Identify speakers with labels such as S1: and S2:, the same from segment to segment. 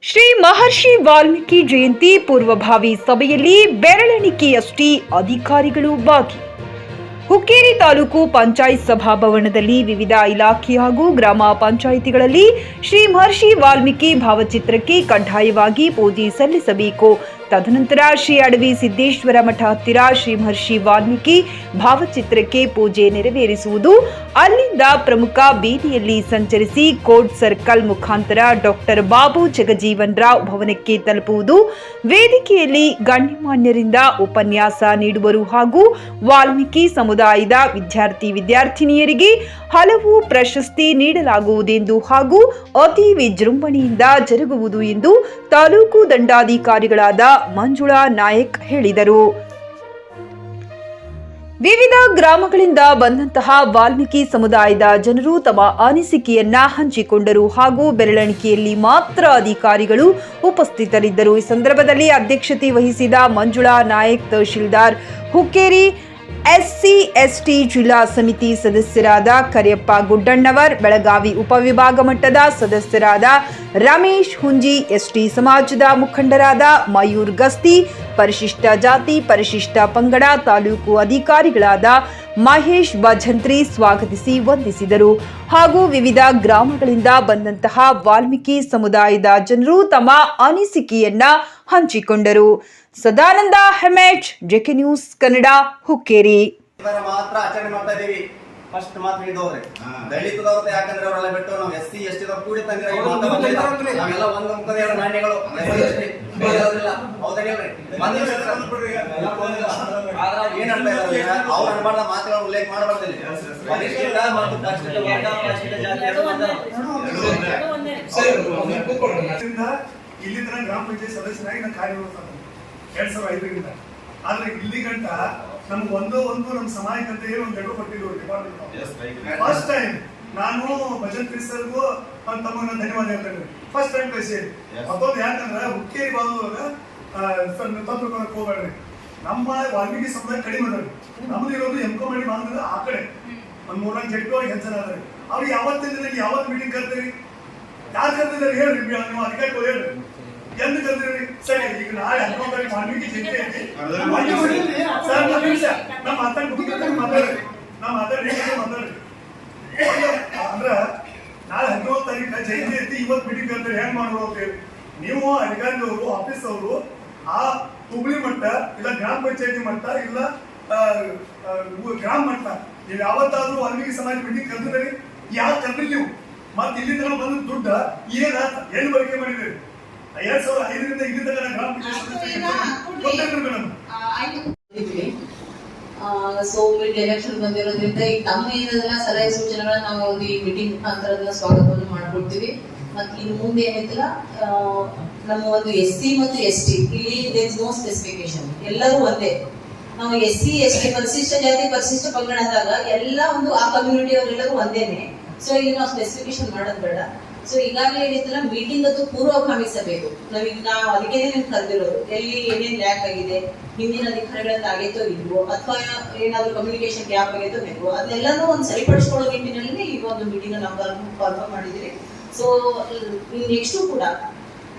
S1: ಶ್ರೀ ಮಹರ್ಷಿ ವಾಲ್ಮೀಕಿ ಜಯಂತಿ ಪೂರ್ವಭಾವಿ ಸಭೆಯಲ್ಲಿ ಬೆರಳೆಣಿಕೆಯಷ್ಟೇ ಅಧಿಕಾರಿಗಳು ಭಾಗಿ. ಹುಕ್ಕೇರಿ ತಾಲೂಕು ಪಂಚಾಯತ್ ಸಭಾಭವನದಲ್ಲಿ ವಿವಿಧ ಇಲಾಖೆ ಹಾಗೂ ಗ್ರಾಮ ಪಂಚಾಯಿತಿಗಳಲ್ಲಿ ಶ್ರೀ ಮಹರ್ಷಿ ವಾಲ್ಮೀಕಿ ಭಾವಚಿತ್ರಕ್ಕೆ ಕಡ್ಡಾಯವಾಗಿ ಪೂಜೆ ಸಲ್ಲಿಸಬೇಕು. ತದನಂತರ ಶ್ರೀ ಅಡವಿ ಸಿದ್ದೇಶ್ವರ ಮಠ ಹತ್ತಿರ ಶ್ರೀ ಮಹರ್ಷಿ ವಾಲ್ಮೀಕಿ ಭಾವಚಿತ್ರಕ್ಕೆ ಪೂಜೆ ನೆರವೇರಿಸುವುದು. ಅಲ್ಲಿಂದ ಪ್ರಮುಖ ಬೀದಿಯಲ್ಲಿ ಸಂಚರಿಸಿ ಕೋರ್ಟ್ ಸರ್ಕಲ್ ಮುಖಾಂತರ ಡಾಕ್ಟರ್ ಬಾಬು ಜಗಜೀವನ್ ರಾವ್ ಭವನಕ್ಕೆ ತಲುಪುವುದು. ವೇದಿಕೆಯಲ್ಲಿ ಗಣ್ಯಮಾನ್ಯರಿಂದ ಉಪನ್ಯಾಸ ನೀಡುವರು ಹಾಗೂ ವಾಲ್ಮೀಕಿ ಸಮುದಾಯದ ವಿದ್ಯಾರ್ಥಿನಿಯರಿಗೆ ಹಲವು ಪ್ರಶಸ್ತಿ ನೀಡಲಾಗುವುದೆಂದು ಹಾಗೂ ಅತಿ ವಿಜೃಂಭಣೆಯಿಂದ ಜರುಗುವುದು ಎಂದು ತಾಲೂಕು ದಂಡಾಧಿಕಾರಿಗಳಾದ ಮಂಜುಳಾ ನಾಯಕ್ ಹೇಳಿದರು. ವಿವಿಧ ಗ್ರಾಮಗಳಿಂದ ಬಂದಂತಹ ವಾಲ್ಮೀಕಿ ಸಮುದಾಯದ ಜನರು ತಮ್ಮ ಅನಿಸಿಕೆಯನ್ನ ಹಂಚಿಕೊಂಡರು ಹಾಗೂ ಬೆರಳೆಣಿಕೆಯಲ್ಲಿ ಮಾತ್ರ ಅಧಿಕಾರಿಗಳು ಉಪಸ್ಥಿತರಿದ್ದರು. ಈ ಸಂದರ್ಭದಲ್ಲಿ ಅಧ್ಯಕ್ಷತೆ ವಹಿಸಿದ ಮಂಜುಳಾ ನಾಯಕ್, ತಹಶೀಲ್ದಾರ್ ಹುಕ್ಕೇರಿ, ಎಸ್ಸಿ ಎಸ್ಟಿ ಜಿಲ್ಲಾ ಸಮಿತಿ ಸದಸ್ಯರಾದ ಕರಿಯಪ್ಪ ಗುಡ್ಡಣ್ಣವರ್, ಬೆಳಗಾವಿ ಉಪವಿಭಾಗ ಮಟ್ಟದ ಸದಸ್ಯರಾದ ರಮೇಶ್ ಹುಂಜಿ, ಎಸ್ಟಿ ಸಮಾಜದ ಮುಖಂಡರಾದ ಮಯೂರ್ ಗಸ್ತಿ, ಪರಿಶಿಷ್ಟ ಜಾತಿ ಪರಿಶಿಷ್ಟ ಪಂಗಡ ತಾಲೂಕು ಅಧಿಕಾರಿಗಳಾದ ಮಹೇಶ್ ಭಜಂತ್ರಿ ಸ್ವಾಗತಿಸಿ ವಂದಿಸಿದರು ಹಾಗೂ ವಿವಿಧ ಗ್ರಾಮಗಳಿಂದ ಬಂದಂತಹ ವಾಲ್ಮೀಕಿ ಸಮುದಾಯದ ಜನರು ತಮ್ಮ ಅನಿಸಿಕೆಯನ್ನ ಹಂಚಿಕೊಂಡರು. ಸದಾನಂದ ಹೆಮೆಟ್, ಜೆಕೆ ನ್ಯೂಸ್ ಕನ್ನಡ, ಹುಕ್ಕೇರಿ.
S2: ಮಾತ್ರ ಆಚರಣೆ ಮಾಡ್ತಾ ಇದೀವಿ. ಫಸ್ಟ್ ಮಾತ್ರ ಹಿಡಿದವ್ರೆ ದಲಿತದವ್ರದ್ದು, ಯಾಕಂದ್ರೆ ಅವರೆಲ್ಲ ಬಿಟ್ಟು ನಾವು ಎಸ್ಸಿ ಎಸ್ಟಿ ಕೂಡಿ ತಂದಿರೋ ನಾವೆಲ್ಲ ಒಂದು ಮುಖದ ಎರಡು ನಾಣ್ಯಗಳು ಏನಂತ ಅವ್ರು ಅನ್ಬಾರ್ದ ಮಾತುಗಳನ್ನು ಉಲ್ಲೇಖ ಮಾಡಬಾರ್ದಿಲ್ಲ. ಪರಿಶಿಷ್ಟ ಮತ್ತು ಪರಿಶಿಷ್ಟ
S3: ಇಲ್ಲಿ ತರ ಗ್ರಾಮ ಪಂಚಾಯತ್ ಸದಸ್ಯರಾಗಿ ನಾನು ಕಾರ್ಯನಿರ್ವಹಿಸ್ತಾನೆ 2005ರಿಂದ. ಆದ್ರೆ ಇಲ್ಲಿ ಗಂಟ ನಮ್ಗೆ ಒಂದು ನಮ್ಮ ಸಮಾಜಕತೆ ಒಂದು ಜಗಳ ಕೊಟ್ಟಿದ್ರು ಡಿಪಾರ್ಟ್ಮೆಂಟ್. ಫಸ್ಟ್ ಟೈಮ್ ನಾನು ಭಜಂತ್ರಿ ಸರ್ಗೂ ತಮ್ಮ ಧನ್ಯವಾದ ಹೇಳ್ತೇನೆ. ಫಸ್ಟ್ ಟೈಮ್ ಕಳಿಸಿ ಮತ್ತೊಂದು ಯಾಕಂದ್ರೆ ಹುಕ್ಕೇರಿ ಬಾಗುವಾಗ ಹೋಗ್ಬೇಡ್ರಿ, ನಮ್ಮ ವಾಲ್ಮೀಕಿ ಸಮುದಾಯ ಕಡಿಮೆ ಅದ್ರಿ. ನಮ್ದು ಇರೋದು ಎಂಕೋ ಮಾಡಿ ಮಾಡಿದ್ರೆ ಆ ಕಡೆ ಒಂದ್ 4-4 ಜಡ್ಡು ಹೆಂಚನ ಅದ್ರಿ. ಅವ್ರಿಗೆ ಯಾವತ್ತಿನ ಯಾವತ್ ಮೀಟಿಂಗ್ ಕರ್ತೀರಿ, ಯಾರು ಕರ್ತಿದ್ದಾರೆ ಹೇಳ್ರಿ, ನೀವು ಅಧಿಕಾರಿಗಳು ಹೇಳ್ರಿ ಎಂದು ಕರ್ತೀರಿ. ಸರಿ, ಈಗ ನಾಳೆ 11 ವಾಲ್ಮೀಕಿ ಜಯಂತಿ ಐತಿ. ಸರ್ ನಮ್ಮ ಮಾತಾಡ್ರಿ ಅಂದ್ರ ನಾಳೆ 11 ತಾರೀಕು ಜಯಂತಿ ಐತಿ, ಇವತ್ತು ಮೀಟಿಂಗ್ ಕರ್ತೀರಿ, ಹೆಂಗ್ ಮಾಡ್ಬೋದು ಅಂತ ಹೇಳಿ ನೀವು ಅಧಿಕಾರಿಗಳು ಆಫೀಸ್ ಅವರು ಆ ಹುಬ್ಳಿ ಮಟ್ಟ ಇಲ್ಲ ಗ್ರಾಮ ಪಂಚಾಯತಿ ಮಟ್ಟ ಇಲ್ಲ ಗ್ರಾಮ ಮಟ್ಟ ನೀವು ಯಾವತ್ತಾದ್ರೂ ವಾಲ್ಮೀಕಿ ಸಮಾಜ ಮೀಟಿಂಗ್ ಕರ್ದಿದ್ದೀರಿ? ಯಾರು ಕರ್ದಿರಿ ನೀವು? ಮತ್ತೆ ಇಲ್ಲಿ ತನಕ ಬಂದ ದುಡ್ಡ ಏನು ಬಳಕೆ ಮಾಡಿದಿರಿ? 2005ರಿಂದ ಇಲ್ಲಿ ತನಕ ಗ್ರಾಮ
S4: ಪಂಚಾಯತ್ ಎಲೆಕ್ಷನ್ ಬಂದಿರೋದ್ರಿಂದ ಈಗ ನಮ್ಮ ಏನದಲ್ಲ ಸಲಹೆ ಸೂಚನೆಗಳನ್ನ ನಾವು ಒಂದು ಈ ಮೀಟಿಂಗ್ ಮುಖಾಂತರ ಸ್ವಾಗತವನ್ನು ಮಾಡ್ಕೊಡ್ತೀವಿ. ಮತ್ತೆ ಇನ್ನು ಮುಂದೆ ಏನೈತಿಲ್ಲ, ನಮ್ಮ ಒಂದು ಎಸ್ಸಿ ಮತ್ತು ಎಸ್ಟಿ ಇಲ್ಲಿ ದೇರ್ ನೋ ಸ್ಪೆಸಿಫಿಕೇಶನ್, ಎಲ್ಲರೂ ಒಂದೇ. ನಾವು ಎಸ್ಸಿ ಎಸ್ಟಿ ಪರಿಶಿಷ್ಟ ಜಾತಿ ಪರಿಶಿಷ್ಟ ಪಂಗಡ ಅಂದಾಗ ಎಲ್ಲ ಒಂದು ಆ ಕಮ್ಯುನಿಟಿ ಅವರೆಲ್ಲರೂ ಒಂದೇನೆ. ಸೊ ಇಲ್ಲಿ ನಾವು ಸ್ಪೆಸಿಫಿಕೇಶನ್ ಮಾಡೋದು ಬೇಡ. ಸೊ ಈಗಾಗಲೇ ಏನಿತ್ತಲ್ಲ, ಮೀಟಿಂಗ್ ಅದು ಪೂರ್ವಗಾಮಿ ಸಭೆದು ನಾವು ಅದಕ್ಕೆ ನಿಮ್ಗೆ ಕರೆದಿರೋದು. ಎಲ್ಲಿ ಏನೇನ್ ಲ್ಯಾಕ್ ಆಗಿದೆ, ಹಿಂದಿನ ಅಧಿಕಾರಿಗಳಿಂದ ಆಗೈತೋ ಇಲ್ವೋ, ಅಥವಾ ಏನಾದ್ರು ಕಮ್ಯುನಿಕೇಶನ್ ಗ್ಯಾಪ್ ಆಗೈತೋ ಇಲ್ವೋ, ಅದೆಲ್ಲನೂ ಒಂದು ಸರಿಪಡಿಸ್ಕೊಳ್ಳೋ ನಿಟ್ಟಿನಲ್ಲಿ ಈಗ ಒಂದು ಮೀಟಿಂಗ್ ನಾವು ಕಾಲ್ ಮಾಡಿದ್ವಿ. ಸೊ ನೆಕ್ಸ್ಟು ಕೂಡ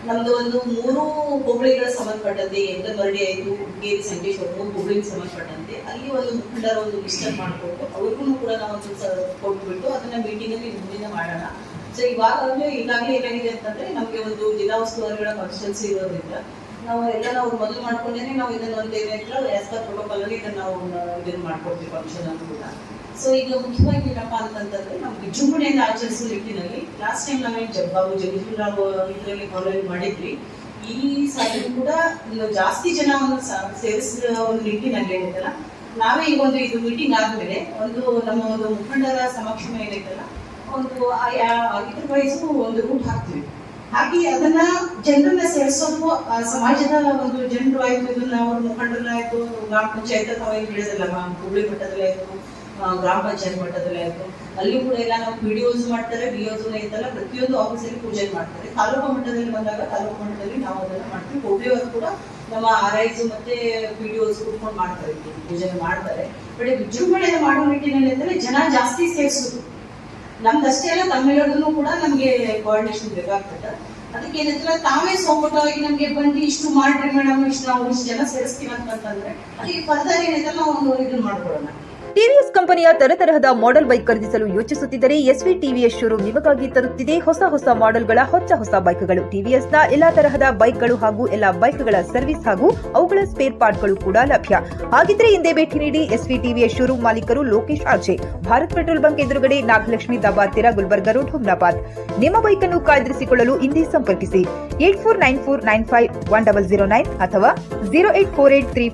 S4: ನಮ್ದು ಒಂದು 3 ಹೋಬಳಿಗಳ ಸಂಬಂಧಪಟ್ಟಂತೆ, ಎಂಗನಮರಡಿ ಆಯ್ತು, ಹುಕ್ಕೇರಿ, ಸಂಕೇಶ್ವರ 3 ಹೋಬಳಿಗೆ ಸಂಬಂಧಪಟ್ಟಂತೆ ಅಲ್ಲಿ ಒಂದು ಮುಖಂಡರ ಒಂದು ಲಿಸ್ಟ್ ಮಾಡಿಕೊಂಡು ಅವ್ರಿಗೂ ಕೂಡ ನಾವು ಒಂದು ಕೊಟ್ಬಿಟ್ಟು ಅದನ್ನ ಮೀಟಿಂಗ್ ಅಲ್ಲಿ ಮುಂದಿನ ಮಾಡೋಣ. ಸೊ ಈಗಾಗಲೇ ಏನಾಗಿದೆ ಅಂತಂದ್ರೆ, ನಮ್ಗೆ ಒಂದು ಜಿಲ್ಲಾ ಉಸ್ತುವಾರಿಗಳ ಕಾನ್ಸ್ಟಿಟ್ಯೂನ್ಸಿ ಇರೋದ್ರಿಂದ ನಾವು ಮೊದಲು ಮಾಡ್ಕೊಂಡೇನೆ ನಾವು ಇದನ್ನ ಒಂದು ಏನಾಯ್ತು ಆಸ್ ಪರ್ ಪ್ರೋಟೋಕಾಲ್ ಅಲ್ಲಿ ನಾವು ಇದನ್ನ ಮಾಡ್ಕೊಡ್ತೀವಿ ಫಂಕ್ಷನ್ ಅನ್ನು ಕೂಡ. ಸೊ ಈಗ ಮುಖ್ಯವಾಗಿ ಏನಪ್ಪಾ ಅಂತಂದ್ರೆ, ನಾವು ವಿಜೃಂಭಣೆಯಿಂದ ಆಚರಿಸುವ ನಿಟ್ಟಿನಲ್ಲಿ ಲಾಸ್ಟ್ ಟೈಮ್ ನಾವೇನು ಬಾಬು ಜಗಜೀವನ್ ರಾವ್ ಇದರಲ್ಲಿ ಫಾಲೋ ಮಾಡಿದ್ವಿ. ಈ ಸಾರಿ ಕೂಡ ಜಾಸ್ತಿ ಜನವನ್ನು ಸೇರಿಸಿದ ಒಂದು ನಿಟ್ಟಿನಲ್ಲಿ ಏನಿದೆಯಲ್ಲ, ನಾವೇ ಈಗ ಒಂದು ಇದು ಮೀಟಿಂಗ್ ಆದ್ಮೇಲೆ ನಮ್ಮ ಒಂದು ಮುಖಂಡರ ಸಮಕ್ಷಮ ಏನೈತಲ್ಲ, ಒಂದು ಇದ್ರ ವಯಸ್ಸು ಒಂದು ರೂಟ್ ಹಾಕಿ ಅದನ್ನ ಜನರನ್ನ ಸೇರಿಸೋದು, ಸಮಾಜದ ಒಂದು ಜನರು ಆಯ್ತು, ಇದನ್ನ ಅವ್ರ ಮುಖಂಡರಾಯ್ತು, ಗ್ರಾಮ ಪಂಚಾಯತ್ ಅಥವಾ ಹೇಳಿದಲ್ಲ ಹುಬ್ಳಿ ಮಟ್ಟದಲ್ಲಿ ಆಯ್ತು, ಗ್ರಾಮ ಪಂಚಾಯತ್ ಮಟ್ಟದಲ್ಲಿ ಆಯ್ತು, ಅಲ್ಲಿ ಕೂಡ ಎಲ್ಲ ನಾವು ವಿಡಿಯೋಸ್ ಮಾಡ್ತಾರೆ, ವಿಡಿಯೋಸ್ ಐತಲ್ಲ ಪ್ರತಿಯೊಂದು ಆಫೀಸಲ್ಲಿ ಪೂಜೆ ಮಾಡ್ತಾರೆ. ತಾಲೂಕು ಮಟ್ಟದಲ್ಲಿ ಬಂದಾಗ ತಾಲೂಕು ಮಟ್ಟದಲ್ಲಿ ನಾವು ಅದನ್ನ ಮಾಡ್ತೀವಿ. ಹೋಬಳಿಯವರು ಕೂಡ ನಮ್ಮ RIs ಮತ್ತೆ PDOs ಕೂತ್ಕೊಂಡು ಮಾಡ್ತಾರೆ, ಪೂಜೆ ಮಾಡ್ತಾರೆ. ಬಟ್ ವಿಜೃಂಭಣೆಯನ್ನು ಮಾಡುವ ನಿಟ್ಟಿನಲ್ಲಿ ಜನ ಜಾಸ್ತಿ ಸೇರಿಸೋದು ನಮ್ದಷ್ಟೇ ಅಲ್ಲ, ತಮ್ಮೆಲ್ಲರನ್ನು ಕೂಡ ನಮ್ಗೆ ಕೋಆರ್ಡಿನೇಷನ್ ಬೇಕಾಗ್ತದೆ. ಅದಕ್ಕೆ ಏನಂತಲ್ಲ ತಾವೇ ಸೋಮಟವಾಗಿ ನಮ್ಗೆ ಬಂದು ಇಷ್ಟು ಮಾಡ್ರಿ ಮೇಡಮ್, ಇಷ್ಟು ನಾವು ಇಷ್ಟು ಜನ ಸೇರಿಸ್ತೀವಿ ಅಂತಂದ್ರೆ ಅದಕ್ಕೆ ಫರ್ದರ್ ಏನೈತಲ್ಲ ನಾವು ಒಂದು ಇದನ್ನ ಮಾಡ್ಕೊಡೋಣ.
S1: ಟಿವಿಎಸ್ ಕಂಪನಿಯ ತರತರಹದ ಮಾಡೆಲ್ ಬೈಕ್ ಖರೀದಿಸಲು ಯೋಚಿಸುತ್ತಿದ್ದರೆ ಎಸ್ವಿ ಟಿವಿಎಸ್ ಶೋರೂಮ್ ನಿಮಗಾಗಿ ತರುತ್ತಿದೆ ಹೊಸ ಬೈಕ್ಗಳ ಹೊಸ ಬೈಕ್ಗಳು. ಟಿವಿಎಸ್ನ ಎಲ್ಲಾ ತರಹದ ಬೈಕ್ಗಳು ಹಾಗೂ ಎಲ್ಲಾ ಬೈಕ್ಗಳ ಸರ್ವಿಸ್ ಹಾಗೂ ಅವುಗಳ ಸ್ಪೇರ್ ಪಾರ್ಟ್ಗಳು ಕೂಡ ಲಭ್ಯ. ಹಾಗಿದ್ರೆ ಹಿಂದೆ ಭೇಟಿ ನೀಡಿ ಎಸ್ವಿ ಟಿವಿಎಸ್ ಶೋರೂಮ್ ಮಾಲೀಕರು Lokesh RJ, Bharat petrol bunk ಎದುರುಗಡೆ, ನಾಗಲಕ್ಷ್ಮಿ ದಾಬಾ ಹತ್ತಿರ, ಗುಲ್ಬರ್ಗ ರೋಡ್, ಹುಮ್ನಾಬಾದ್. ನಿಮ್ಮ ಬೈಕ್ ಅನ್ನು ಕಾಯ್ದಿರಿಸಿಕೊಳ್ಳಲು ಹಿಂದೆ ಸಂಪರ್ಕಿಸಿ 8494951009 ಅಥವಾ 08483